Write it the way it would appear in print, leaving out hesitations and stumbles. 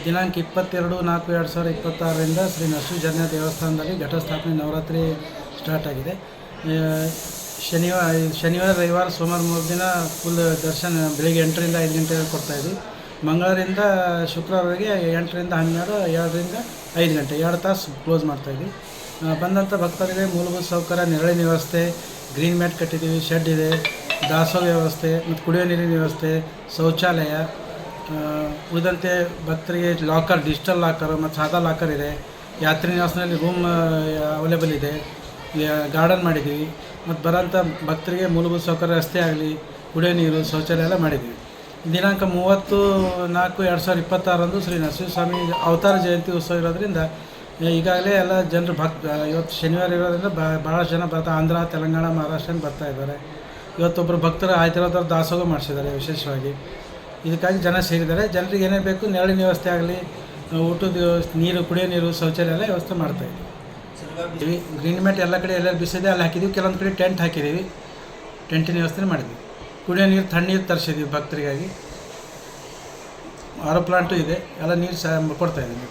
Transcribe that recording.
ದಿನಾಂಕ 22/4/2026 ಶ್ರೀ ನರಸಿಂಹ ಜನ್ಯ ದೇವಸ್ಥಾನದಲ್ಲಿ ಘಟಸ್ಥಾಪನೆ ನವರಾತ್ರಿ ಸ್ಟಾರ್ಟ್ ಆಗಿದೆ. ಶನಿವಾರ ರವಿವಾರ ಸೋಮವಾರ 3 ದಿನ ಫುಲ್ ದರ್ಶನ ಬೆಳಿಗ್ಗೆ 8ರಿಂದ 5 ಗಂಟೆಗೆ ಕೊಡ್ತಾಯಿದ್ವಿ. ಮಂಗಳವಾರದಿಂದ ಶುಕ್ರವಾರವರೆಗೆ 8ರಿಂದ 12, 2ರಿಂದ 5 ಗಂಟೆ 2 ತಾಸು ಕ್ಲೋಸ್ ಮಾಡ್ತಾಯಿದ್ವಿ. ಬಂದಂಥ ಭಕ್ತರಿಗೆ ಮೂಲಭೂತ ಸೌಕರ್ಯ, ನೆರಳಿನ ವ್ಯವಸ್ಥೆ, ಗ್ರೀನ್ ಮ್ಯಾಟ್ ಕಟ್ಟಿದ್ದೀವಿ, ಶೆಡ್ ಇದೆ, ದಾಸೋಹ ವ್ಯವಸ್ಥೆ ಮತ್ತು ಕುಡಿಯೋ ನೀರಿನ ವ್ಯವಸ್ಥೆ, ಶೌಚಾಲಯ, ಉಳಿದಂತೆ ಭಕ್ತರಿಗೆ ಲಾಕರ್, ಡಿಜಿಟಲ್ ಲಾಕರ್ ಮತ್ತು ಸಾದಾ ಲಾಕರ್ ಇದೆ. ಯಾತ್ರಿ ನಿವಾಸದಲ್ಲಿ ರೂಮ್ ಅವೈಲೇಬಲ್ ಇದೆ. ಗಾರ್ಡನ್ ಮಾಡಿದ್ದೀವಿ ಮತ್ತು ಬರೋಂಥ ಭಕ್ತರಿಗೆ ಮೂಲಭೂತ ಸೌಕರ್ಯ, ರಸ್ತೆ ಆಗಲಿ, ಕುಡಿಯೋ ನೀರು, ಶೌಚಾಲಯ ಎಲ್ಲ ಮಾಡಿದ್ದೀವಿ. ದಿನಾಂಕ 30/4/2026 ಶ್ರೀ ನರಸಿಂಹಸ್ವಾಮಿ ಅವತಾರ ಜಯಂತಿ ಉತ್ಸವ ಇರೋದ್ರಿಂದ ಈಗಾಗಲೇ ಎಲ್ಲ ಜನರು ಇವತ್ತು ಶನಿವಾರ ಇರೋದ್ರಿಂದ ಭಾಳಷ್ಟು ಜನ ಆಂಧ್ರ, ತೆಲಂಗಾಣ, ಮಹಾರಾಷ್ಟ್ರ ಬರ್ತಾಯಿದ್ದಾರೆ. ಇವತ್ತೊಬ್ಬರು ಭಕ್ತರು ಆಯ್ತಿರೋದ್ರ ದಾಸೋಹ ಮಾಡಿಸಿದ್ದಾರೆ ವಿಶೇಷವಾಗಿ. ಇದಕ್ಕಾಗಿ ಜನ ಸೇರಿದ್ದಾರೆ. ಜನರಿಗೆ ಏನೇ ಬೇಕು, ನೆರಳಿನ ವ್ಯವಸ್ಥೆ ಆಗಲಿ, ಊಟದ ನೀರು, ಕುಡಿಯೋ ನೀರು, ಶೌಚಾಲಯ ಎಲ್ಲ ವ್ಯವಸ್ಥೆ ಮಾಡ್ತಾಯಿದ್ದೀವಿ. ಗ್ರೀನ್ ಮ್ಯಾಟ್ ಎಲ್ಲ ಕಡೆ ಎಲ್ಲೆಲ್ಲಿ ಬಿಸಿದೆ ಅಲ್ಲಿ ಹಾಕಿದ್ದೀವಿ. ಕೆಲವೊಂದು ಕಡೆ ಟೆಂಟ್ ಹಾಕಿದ್ದೀವಿ, ಟೆಂಟಿನ ವ್ಯವಸ್ಥೆ ಮಾಡಿದ್ವಿ. ಕುಡಿಯೋ ನೀರು, ತಣ್ಣೀರು ತರಿಸಿದ್ದೀವಿ ಭಕ್ತರಿಗಾಗಿ. ಆರೋ ಪ್ಲಾಂಟು ಇದೆ, ಎಲ್ಲ ನೀರು ಕೊಡ್ತಾಯಿದ್ದೀವಿ.